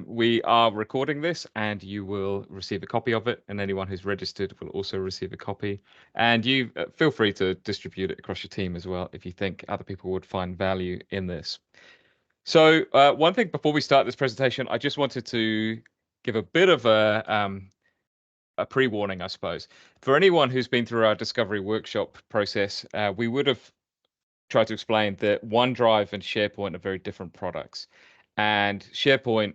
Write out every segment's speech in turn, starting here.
We are recording this and you will receive a copy of it, and anyone who's registered will also receive a copy. And you feel free to distribute it across your team as well if you think other people would find value in this. So one thing before we start this presentation, I just wanted to give a bit of a pre-warning, I suppose. For anyone who's been through our discovery workshop process, we would have tried to explain that OneDrive and SharePoint are very different products. And SharePoint,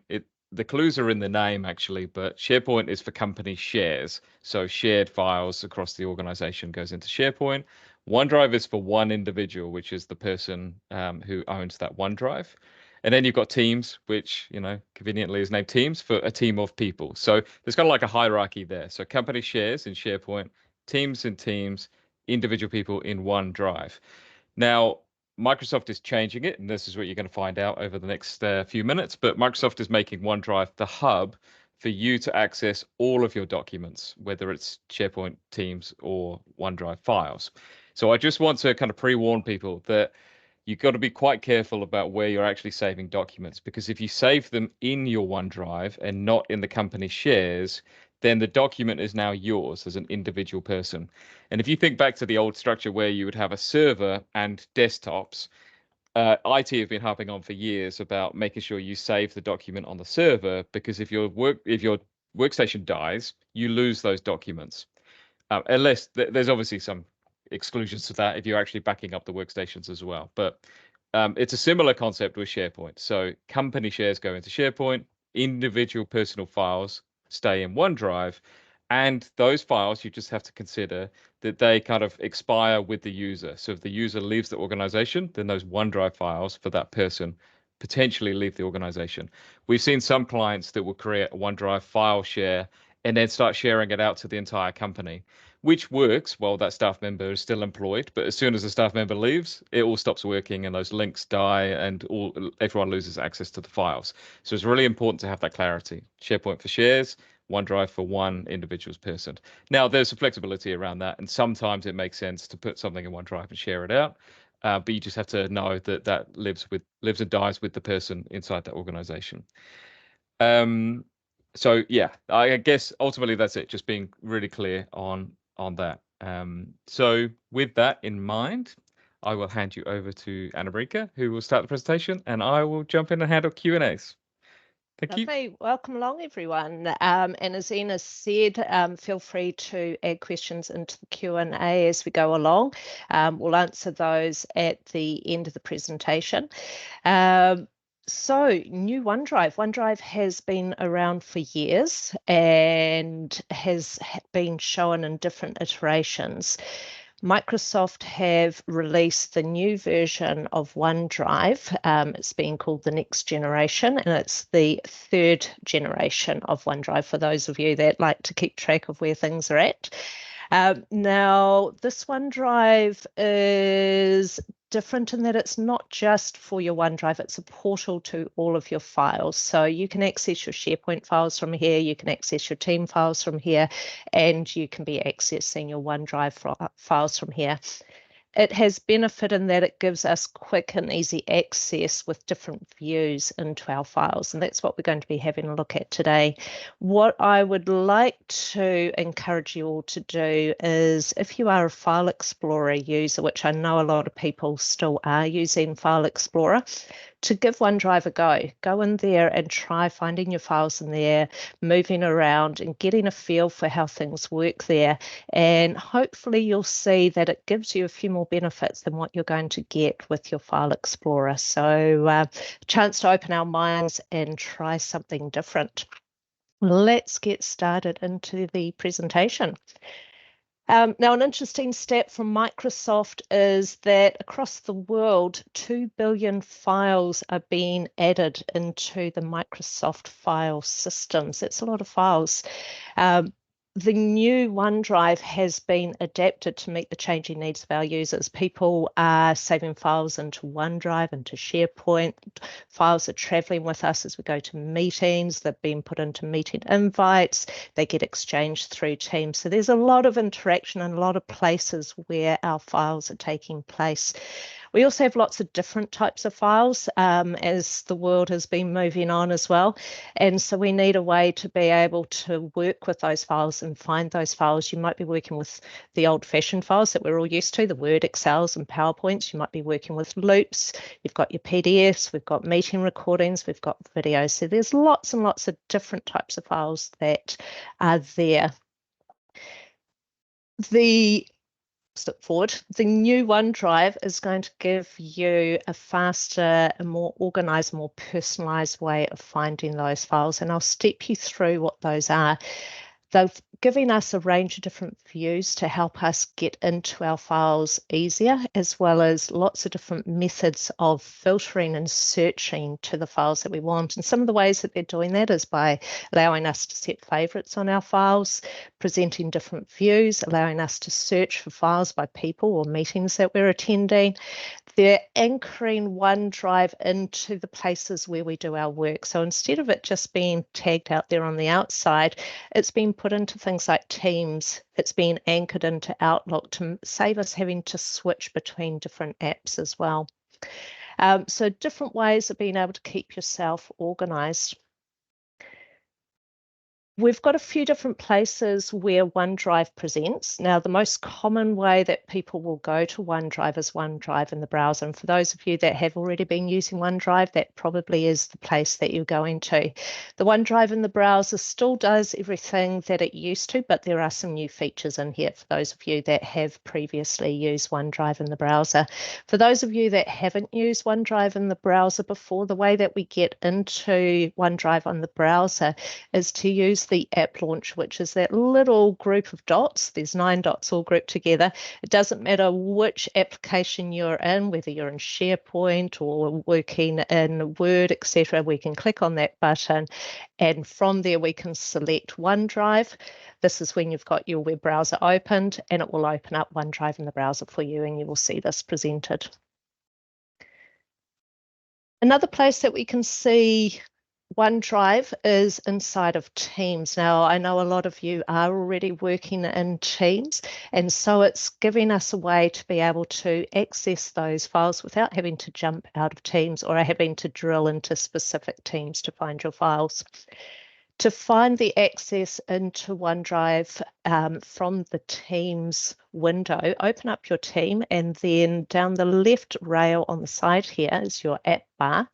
the clues are in the name actually, but SharePoint is for company shares. So shared files across the organization goes into SharePoint. OneDrive is for one individual, which is the person who owns that OneDrive. And then you've got Teams, which, conveniently is named Teams for a team of people. So there's kind of like a hierarchy there. So company shares in SharePoint, Teams in Teams, individual people in OneDrive. Now, Microsoft is changing it, and this is what you're going to find out over the next few minutes. But Microsoft is making OneDrive the hub for you to access all of your documents, whether it's SharePoint, Teams, or OneDrive files. So I just want to kind of pre-warn people that you've got to be quite careful about where you're actually saving documents, because if you save them in your OneDrive and not in the company shares, then the document is now yours as an individual person. And if you think back to the old structure where you would have a server and desktops, IT have been harping on for years about making sure you save the document on the server, because if your workstation dies, you lose those documents. Unless there's obviously some exclusions to that if you're actually backing up the workstations as well. But it's a similar concept with SharePoint. So company shares go into SharePoint, individual personal files stay in OneDrive, and those files you just have to consider that they kind of expire with the user. So if the user leaves the organization, then those OneDrive files for that person potentially leave the organization. We've seen some clients that will create a OneDrive file share and then start sharing it out to the entire company, which works while that staff member is still employed. But as soon as the staff member leaves, it all stops working and those links die and everyone loses access to the files. So it's really important to have that clarity. SharePoint for shares, OneDrive for one individual's person. Now, there's some flexibility around that, and sometimes it makes sense to put something in OneDrive and share it out. But you just have to know that that lives and dies with the person inside that organization. So yeah, I guess ultimately that's it. Just being really clear on that. So with that in mind, I will hand you over to Annamarieke, who will start the presentation, and I will jump in and handle Q&As. Thank you. Lovely. Welcome along, everyone. And as Ina said, feel free to add questions into the Q&A as we go along. We'll answer those at the end of the presentation. So new OneDrive. OneDrive has been around for years and has been shown in different iterations. Microsoft have released the new version of OneDrive. It's been called the next generation, and it's the third generation of OneDrive for those of you that like to keep track of where things are at. Now, this OneDrive is different in that it's not just for your OneDrive, it's a portal to all of your files. So you can access your SharePoint files from here, you can access your team files from here, and you can be accessing your OneDrive files from here. It has benefit in that it gives us quick and easy access with different views into our files, and that's what we're going to be having a look at today. What I would like to encourage you all to do is, if you are a File Explorer user, which I know a lot of people still are using File Explorer, to give OneDrive a go. Go in there and try finding your files in there, moving around and getting a feel for how things work there. And hopefully you'll see that it gives you a few more benefits than what you're going to get with your File Explorer. So a chance to open our minds and try something different. Let's get started into the presentation. Now, an interesting stat from Microsoft is that across the world, 2 billion files are being added into the Microsoft file systems. That's a lot of files. The new OneDrive has been adapted to meet the changing needs of our users. People are saving files into OneDrive, into SharePoint. Files are traveling with us as we go to meetings. They've been put into meeting invites. They get exchanged through Teams. So there's a lot of interaction and a lot of places where our files are taking place. We also have lots of different types of files as the world has been moving on as well. And so we need a way to be able to work with those files and find those files. You might be working with the old-fashioned files that we're all used to, the Word, Excels and PowerPoints. You might be working with loops. You've got your PDFs, we've got meeting recordings, we've got videos. So there's lots and lots of different types of files that are there. Step forward, the new OneDrive is going to give you a faster, a more organized, more personalized way of finding those files. And I'll step you through what those are. They're giving us a range of different views to help us get into our files easier, as well as lots of different methods of filtering and searching to the files that we want. And some of the ways that they're doing that is by allowing us to set favorites on our files, presenting different views, allowing us to search for files by people or meetings that we're attending. They're anchoring OneDrive into the places where we do our work. So instead of it just being tagged out there on the outside, it's been put into things like Teams. It's been anchored into Outlook to save us having to switch between different apps as well. So different ways of being able to keep yourself organized. We've got a few different places where OneDrive presents. Now, the most common way that people will go to OneDrive is OneDrive in the browser. And for those of you that have already been using OneDrive, that probably is the place that you're going to. The OneDrive in the browser still does everything that it used to, but there are some new features in here for those of you that have previously used OneDrive in the browser. For those of you that haven't used OneDrive in the browser before, the way that we get into OneDrive on the browser is to use the app launch, which is that little group of dots. There's 9 dots all grouped together. It doesn't matter which application you're in, whether you're in SharePoint or working in Word, etc. We can click on that button, and from there we can select OneDrive. This is when you've got your web browser opened, and it will open up OneDrive in the browser for you, and you will see this presented. Another place that we can see OneDrive is inside of Teams. Now, I know a lot of you are already working in Teams, and so it's giving us a way to be able to access those files without having to jump out of Teams or having to drill into specific teams to find your files. To find the access into OneDrive from the Teams window, open up your team, and then down the left rail on the side here is your app bar.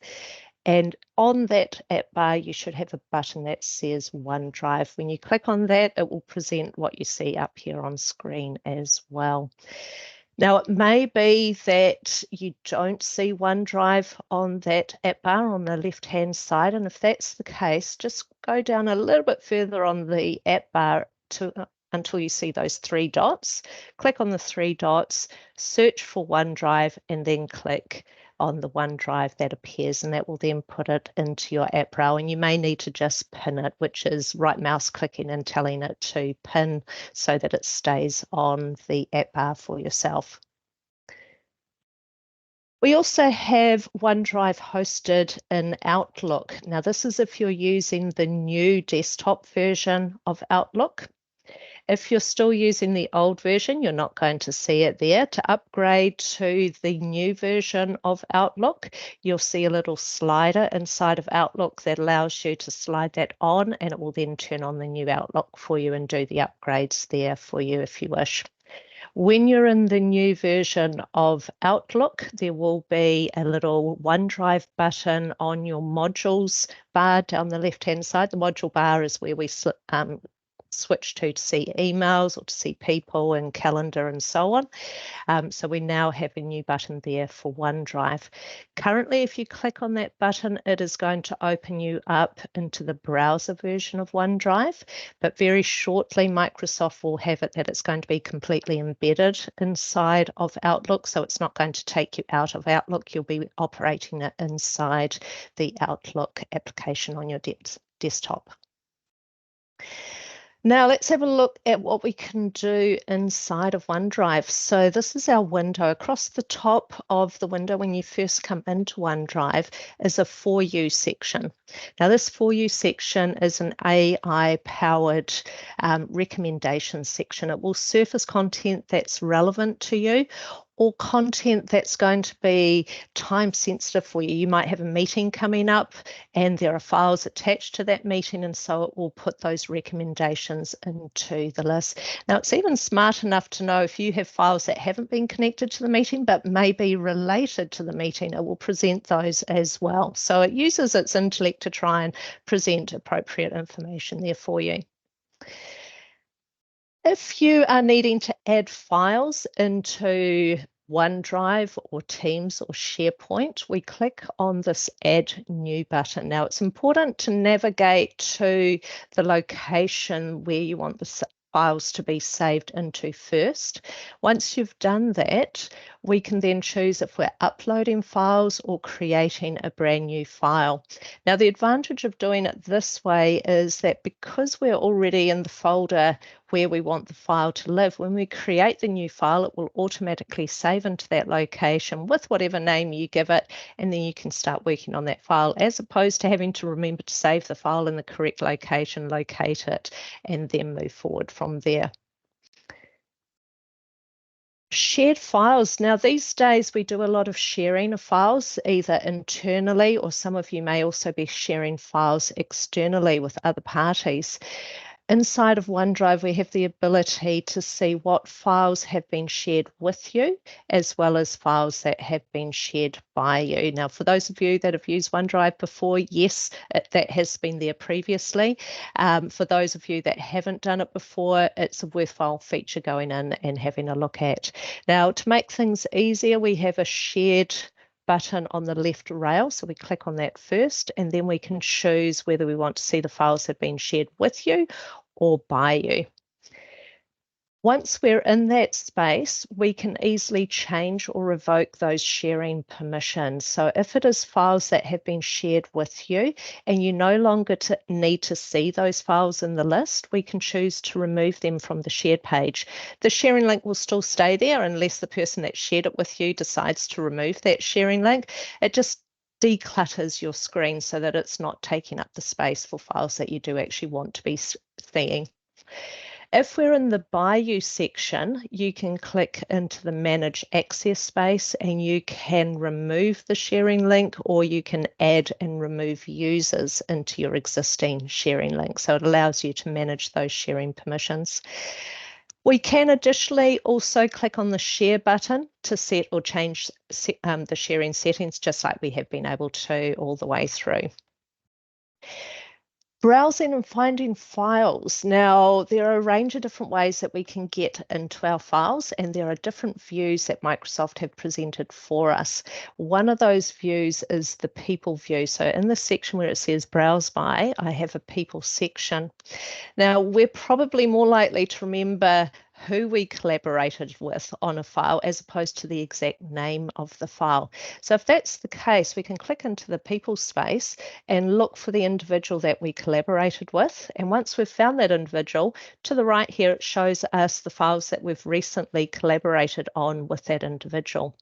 And on that app bar, you should have a button that says OneDrive. When you click on that, it will present what you see up here on screen as well. Now, it may be that you don't see OneDrive on that app bar on the left-hand side. And if that's the case, just go down a little bit further on the app bar until you see those 3 dots. Click on the 3 dots, search for OneDrive, and then click on the OneDrive that appears, and that will then put it into your app row. And you may need to just pin it, which is right mouse clicking and telling it to pin so that it stays on the app bar for yourself. We also have OneDrive hosted in Outlook. Now, this is if you're using the new desktop version of Outlook. If you're still using the old version, you're not going to see it there. To upgrade to the new version of Outlook, you'll see a little slider inside of Outlook that allows you to slide that on, and it will then turn on the new Outlook for you and do the upgrades there for you if you wish. When you're in the new version of Outlook, there will be a little OneDrive button on your modules bar down the left-hand side. The module bar is where we switch to see emails or to see people and calendar and so on. So we now have a new button there for OneDrive. Currently, if you click on that button, it is going to open you up into the browser version of OneDrive, but very shortly Microsoft will have it that it's going to be completely embedded inside of Outlook, so it's not going to take you out of Outlook. You'll be operating it inside the Outlook application on your desktop. Now let's have a look at what we can do inside of OneDrive. So this is our window. Across the top of the window when you first come into OneDrive is a For You section. Now this For You section is an AI-powered recommendation section. It will surface content that's relevant to you, or content that's going to be time sensitive for you. You might have a meeting coming up and there are files attached to that meeting, and so it will put those recommendations into the list. Now, it's even smart enough to know if you have files that haven't been connected to the meeting but may be related to the meeting, it will present those as well. So it uses its intellect to try and present appropriate information there for you. If you are needing to add files into OneDrive or Teams or SharePoint, we click on this Add New button. Now, it's important to navigate to the location where you want the files to be saved into first. Once you've done that, we can then choose if we're uploading files or creating a brand new file. Now, the advantage of doing it this way is that because we're already in the folder where we want the file to live, when we create the new file, it will automatically save into that location with whatever name you give it, and then you can start working on that file, as opposed to having to remember to save the file in the correct location, locate it, and then move forward from there. Shared files. Now, these days we do a lot of sharing of files, either internally, or some of you may also be sharing files externally with other parties. Inside of OneDrive, we have the ability to see what files have been shared with you, as well as files that have been shared by you. Now, for those of you that have used OneDrive before, yes, that has been there previously. For those of you that haven't done it before, it's a worthwhile feature going in and having a look at. Now, to make things easier, we have a shared button on the left rail. So we click on that first, and then we can choose whether we want to see the files that have been shared with you or by you. Once we're in that space, we can easily change or revoke those sharing permissions. So if it is files that have been shared with you and you no longer need to see those files in the list, we can choose to remove them from the shared page. The sharing link will still stay there unless the person that shared it with you decides to remove that sharing link. It just declutters your screen so that it's not taking up the space for files that you do actually want to be seeing. If we're in the By You section, you can click into the Manage Access space and you can remove the sharing link, or you can add and remove users into your existing sharing link. So it allows you to manage those sharing permissions. We can additionally also click on the Share button to set or change the sharing settings, just like we have been able to all the way through. Browsing and finding files. Now, there are a range of different ways that we can get into our files, and there are different views that Microsoft have presented for us. One of those views is the People view. So in the section where it says Browse By, I have a People section. Now, we're probably more likely to remember who we collaborated with on a file as opposed to the exact name of the file. So if that's the case, we can click into the People space and look for the individual that we collaborated with. And once we've found that individual, to the right here, it shows us the files that we've recently collaborated on with that individual.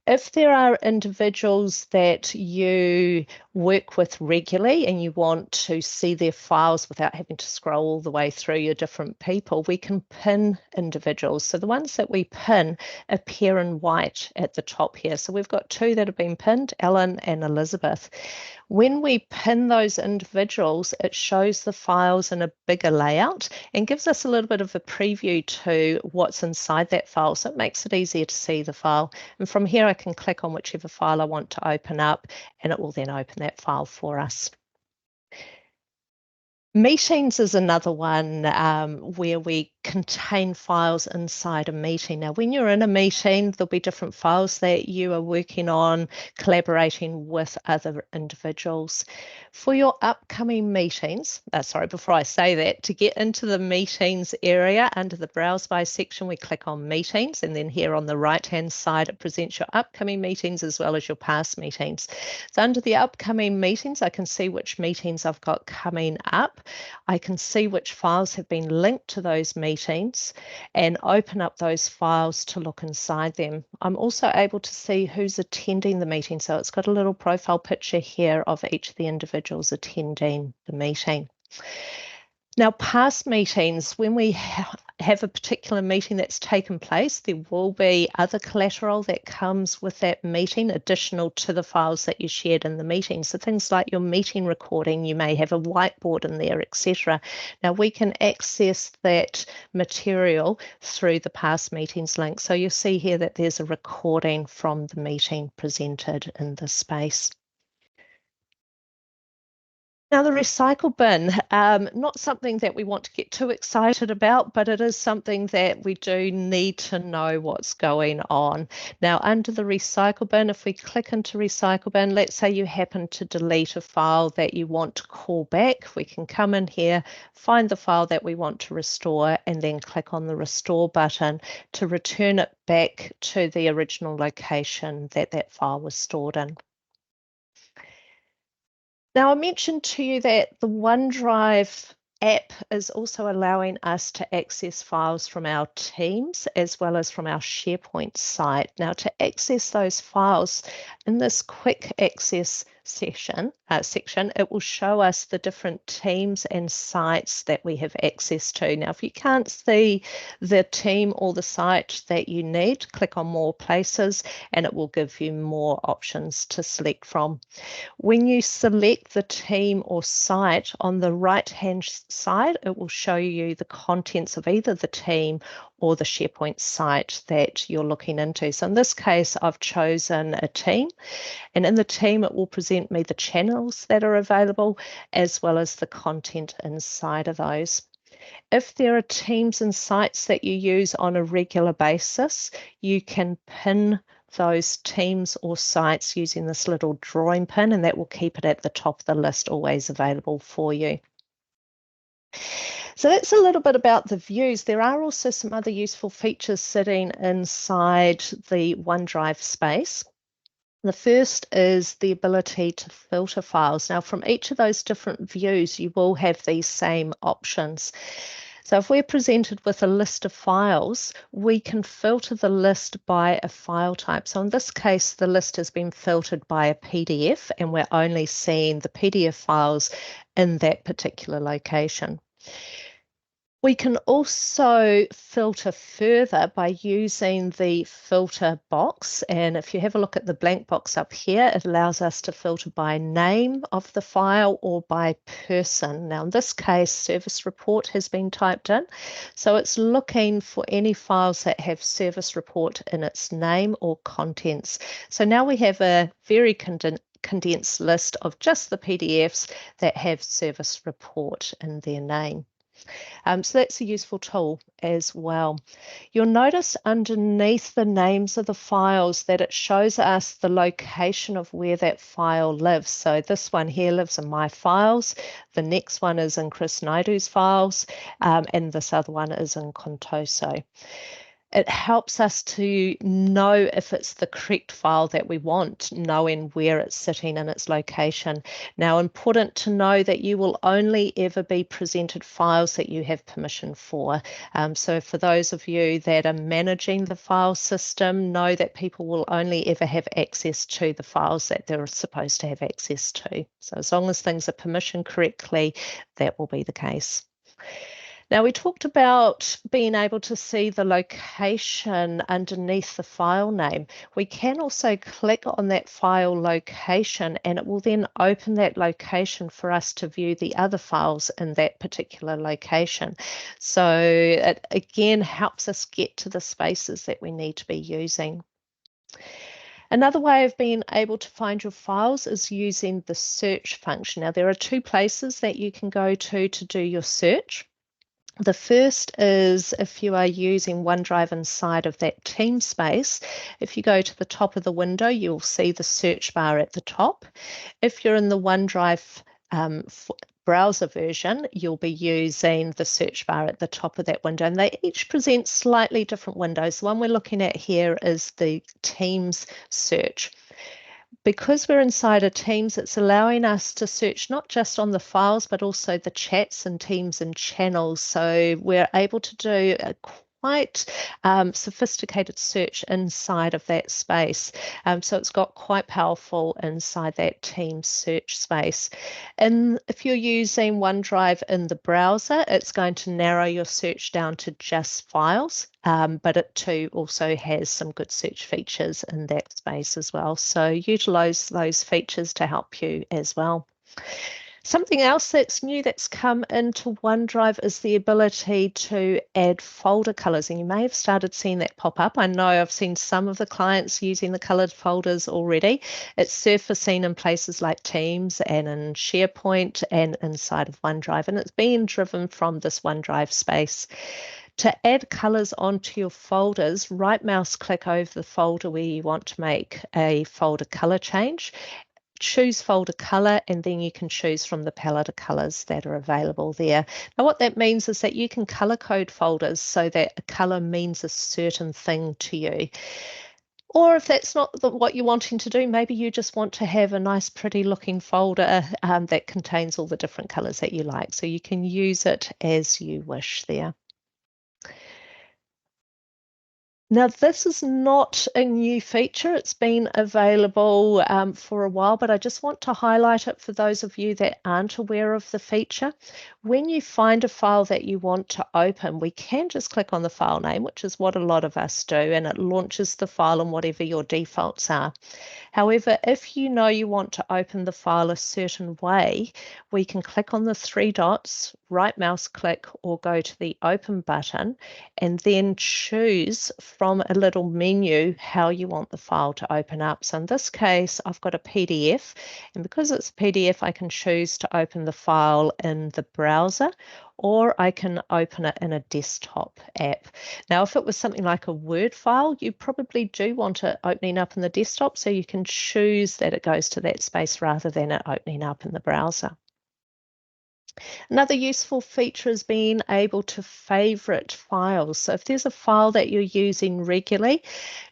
If there are individuals that you work with regularly and you want to see their files without having to scroll all the way through your different people, we can pin individuals. So the ones that we pin appear in white at the top here. So we've got two that have been pinned, Ellen and Elizabeth. When we pin those individuals, it shows the files in a bigger layout and gives us a little bit of a preview to what's inside that file. So it makes it easier to see the file. And from here, I can click on whichever file I want to open up, and it will then open that file for us. Meetings is another one where we contain files inside a meeting. Now, when you're in a meeting, there'll be different files that you are working on, collaborating with other individuals. For your upcoming meetings, before I say that, to get into the meetings area under the Browse By section, we click on Meetings, and then here on the right-hand side, it presents your upcoming meetings as well as your past meetings. So under the upcoming meetings, I can see which meetings I've got coming up. I can see which files have been linked to those meetings and open up those files to look inside them. I'm also able to see who's attending the meeting. So it's got a little profile picture here of each of the individuals attending the meeting. Now, past meetings, when we have a particular meeting that's taken place, there will be other collateral that comes with that meeting, additional to the files that you shared in the meeting. So things like your meeting recording, you may have a whiteboard in there, etc. Now, we can access that material through the past meetings link. So you'll see here that there's a recording from the meeting presented in this space. Now, the recycle bin, not something that we want to get too excited about, but it is something that we do need to know what's going on. Now, under the recycle bin, if we click into recycle bin, let's say you happen to delete a file that you want to call back, we can come in here, find the file that we want to restore, and then click on the restore button to return it back to the original location that that file was stored in. Now, I mentioned to you that the OneDrive app is also allowing us to access files from our Teams as well as from our SharePoint site. Now, to access those files in this quick access section, it will show us the different teams and sites that we have access to. Now, if you can't see the team or the site that you need, click on More Places and it will give you more options to select from. When you select the team or site, on the right-hand side, it will show you the contents of either the team or the SharePoint site that you're looking into. So in this case, I've chosen a team, and in the team, it will present me the channels that are available, as well as the content inside of those. If there are teams and sites that you use on a regular basis, you can pin those teams or sites using this little drawing pin, and that will keep it at the top of the list, always available for you. So that's a little bit about the views. There are also some other useful features sitting inside the OneDrive space. The first is the ability to filter files. Now, from each of those different views, you will have these same options. So if we're presented with a list of files, we can filter the list by a file type. So in this case, the list has been filtered by a PDF, and we're only seeing the PDF files in that particular location. We can also filter further by using the filter box. And if you have a look at the blank box up here, it allows us to filter by name of the file or by person. Now, in this case, service report has been typed in. So it's looking for any files that have service report in its name or contents. So now we have a very condensed list of just the PDFs that have service report in their name. So that's a useful tool as well. You'll notice underneath the names of the files that it shows us the location of where that file lives. So this one here lives in my files. The next one is in Chris Naidu's files, and this other one is in Contoso. It helps us to know if it's the correct file that we want, knowing where it's sitting in its location. Now, important to know that you will only ever be presented files that you have permission for. So for those of you that are managing the file system, know that people will only ever have access to the files that they're supposed to have access to. So as long as things are permissioned correctly, that will be the case. Now, we talked about being able to see the location underneath the file name. We can also click on that file location, and it will then open that location for us to view the other files in that particular location. So it again helps us get to the spaces that we need to be using. Another way of being able to find your files is using the search function. Now, there are two places that you can go to do your search. The first is if you are using OneDrive inside of that team space. If you go to the top of the window, you'll see the search bar at the top. If you're in the OneDrive browser version, you'll be using the search bar at the top of that window, and they each present slightly different windows. The one we're looking at here is the Teams search. Because we're inside of Teams, it's allowing us to search not just on the files, but also the chats and teams and channels. So we're able to do quite sophisticated search inside of that space. So it's got quite powerful inside that team search space. And if you're using OneDrive in the browser, it's going to narrow your search down to just files, but it too also has some good search features in that space as well. So utilize those features to help you as well. Something else that's new that's come into OneDrive is the ability to add folder colors, and you may have started seeing that pop up. I know I've seen some of the clients using the colored folders already. It's surfacing in places like Teams and in SharePoint and inside of OneDrive, and it's being driven from this OneDrive space. To add colors onto your folders, right mouse click over the folder where you want to make a folder color change, choose folder color, and then you can choose from the palette of colors that are available there. Now what that means is that you can color code folders so that a color means a certain thing to you. Or if that's not what you're wanting to do, maybe you just want to have a nice pretty looking folder that contains all the different colors that you like. So you can use it as you wish there. Now, this is not a new feature. It's been available for a while, but I just want to highlight it for those of you that aren't aware of the feature. When you find a file that you want to open, we can just click on the file name, which is what a lot of us do, and it launches the file and whatever your defaults are. However, if you know you want to open the file a certain way, we can click on the three dots, right mouse click, or go to the open button, and then choose from a little menu how you want the file to open up. So in this case, I've got a PDF, and because it's a PDF, I can choose to open the file in the browser, or I can open it in a desktop app. Now, if it was something like a Word file, you probably do want it opening up in the desktop, so you can choose that it goes to that space rather than it opening up in the browser. Another useful feature is being able to favorite files. So if there's a file that you're using regularly,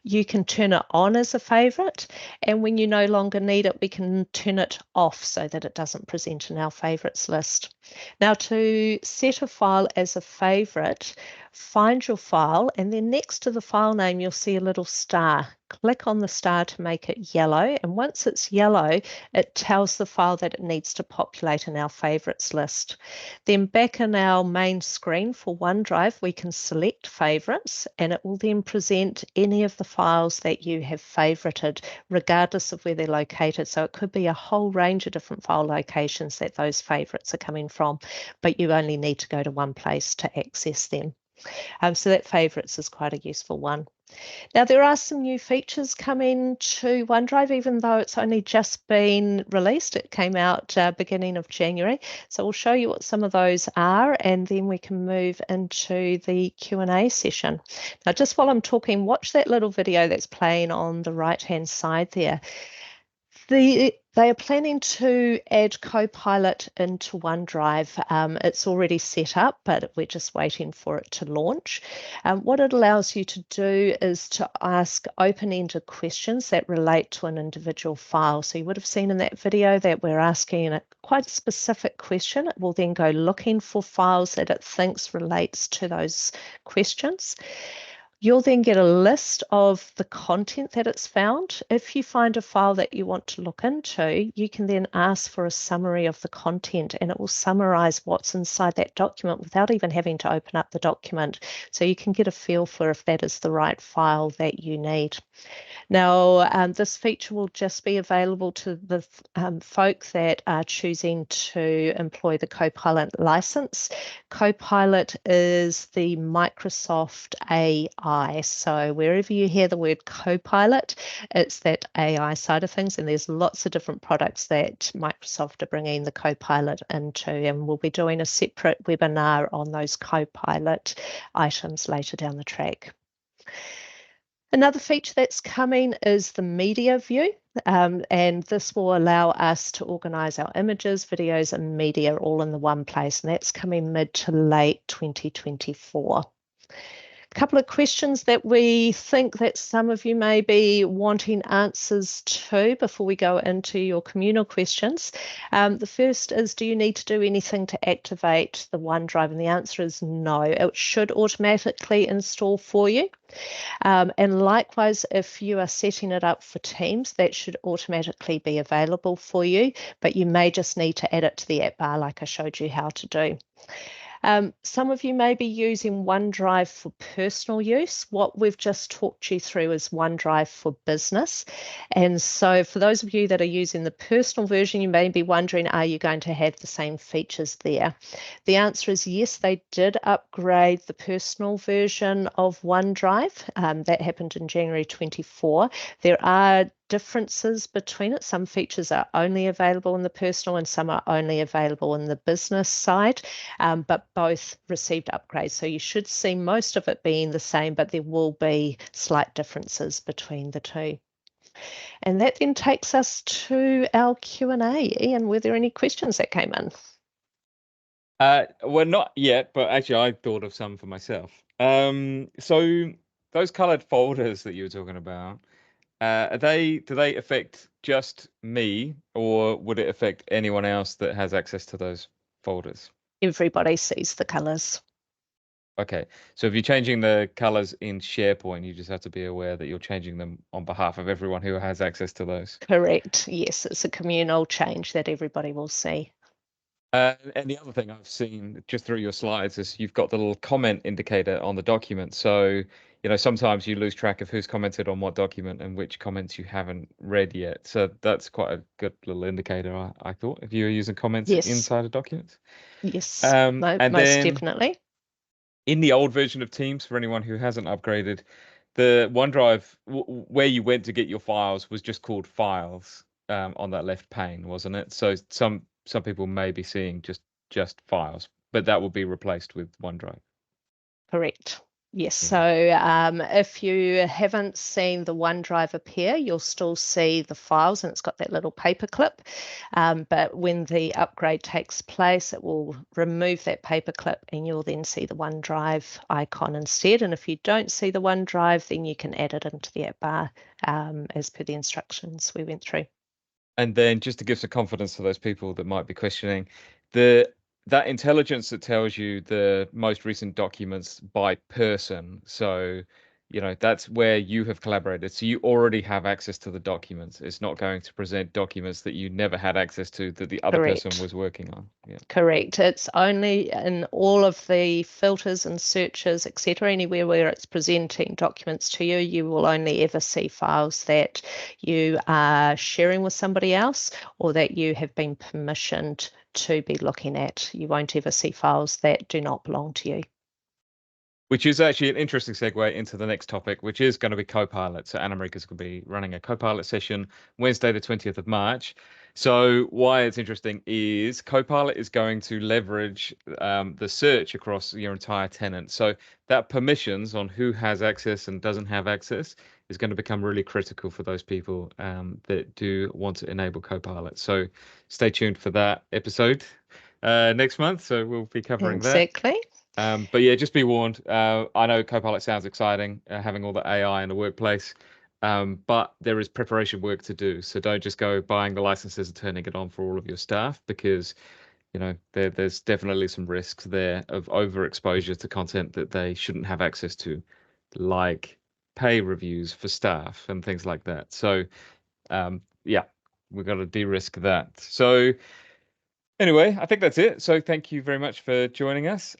you can turn it on as a favorite. And when you no longer need it, we can turn it off so that it doesn't present in our favorites list. Now, to set a file as a favorite, find your file, and then next to the file name, you'll see a little star. Click on the star to make it yellow, and once it's yellow, it tells the file that it needs to populate in our favorites list. Then back in our main screen for OneDrive, we can select favorites, and it will then present any of the files that you have favorited, regardless of where they're located. So it could be a whole range of different file locations that those favorites are coming from, but you only need to go to one place to access them. So that favorites is quite a useful one. Now, there are some new features coming to OneDrive, even though it's only just been released. It came out beginning of January. So we'll show you what some of those are, and then we can move into the Q&A session. Now, just while I'm talking, watch that little video that's playing on the right-hand side there. They are planning to add Copilot into OneDrive. It's already set up, but we're just waiting for it to launch. What it allows you to do is to ask open-ended questions that relate to an individual file. So you would have seen in that video that we're asking a quite specific question. It will then go looking for files that it thinks relates to those questions. You'll then get a list of the content that it's found. If you find a file that you want to look into, you can then ask for a summary of the content, and it will summarize what's inside that document without even having to open up the document. So you can get a feel for if that is the right file that you need. Now, this feature will just be available to the folk that are choosing to employ the Copilot license. Copilot is the Microsoft AI. So wherever you hear the word Copilot, it's that AI side of things. And there's lots of different products that Microsoft are bringing the Copilot into. And we'll be doing a separate webinar on those Copilot items later down the track. Another feature that's coming is the media view, and this will allow us to organize our images, videos, and media all in the one place, and that's coming mid to late 2024. A couple of questions that we think that some of you may be wanting answers to before we go into your communal questions. The first is, do you need to do anything to activate the OneDrive? And the answer is no. It should automatically install for you. And likewise, if you are setting it up for Teams, that should automatically be available for you, but you may just need to add it to the app bar like I showed you how to do. Some of you may be using OneDrive for personal use. What we've just talked you through is OneDrive for business. And so for those of you that are using the personal version, you may be wondering, are you going to have the same features there? The answer is yes, they did upgrade the personal version of OneDrive. That happened in January 24. There are differences between it. Some features are only available in the personal and some are only available in the business side, but both received upgrades. So you should see most of it being the same, but there will be slight differences between the two. And that then takes us to our Q&A. Ian, were there any questions that came in? Well, not yet, but actually I thought of some for myself. So those colored folders that you were talking about, do they affect just me, or would it affect anyone else that has access to those folders? Everybody sees the colors. Okay, so if you're changing the colors in SharePoint, you just have to be aware that you're changing them on behalf of everyone who has access to those. Correct. Yes, it's a communal change that everybody will see. And the other thing I've seen just through your slides is you've got the little comment indicator on the document. So, sometimes you lose track of who's commented on what document and which comments you haven't read yet. So that's quite a good little indicator, I thought, if you were using comments Yes. inside of documents. Yes, And most then definitely. in the old version of Teams, for anyone who hasn't upgraded, the OneDrive where you went to get your files was just called Files on that left pane, wasn't it? So some people may be seeing just Files, but that will be replaced with OneDrive. Correct. Yes. Yeah. So if you haven't seen the OneDrive appear, you'll still see the files and it's got that little paper clip. But when the upgrade takes place, it will remove that paper clip and you'll then see the OneDrive icon instead. And if you don't see the OneDrive, then you can add it into the app bar as per the instructions we went through. And then just to give some confidence to those people that might be questioning, that intelligence that tells you the most recent documents by person. So, that's where you have collaborated. So you already have access to the documents. It's not going to present documents that you never had access to that the other Correct. person was working on. Yeah. Correct. It's only in all of the filters and searches, etc., anywhere where it's presenting documents to you, you will only ever see files that you are sharing with somebody else or that you have been permissioned to be looking at. You won't ever see files that do not belong to you. Which is actually an interesting segue into the next topic, which is going to be Copilot. So Annamarieke is going to be running a Copilot session Wednesday, the 20th of March. So why it's interesting is Copilot is going to leverage the search across your entire tenant. So that permissions on who has access and doesn't have access is going to become really critical for those people that do want to enable Copilot. So stay tuned for that episode next month. So we'll be covering that. Exactly. But yeah, just be warned. I know Copilot sounds exciting, having all the AI in the workplace, but there is preparation work to do. So don't just go buying the licenses and turning it on for all of your staff, because there's definitely some risks there of overexposure to content that they shouldn't have access to, like pay reviews for staff and things like that. So yeah, we've got to de-risk that. So anyway, I think that's it. So thank you very much for joining us.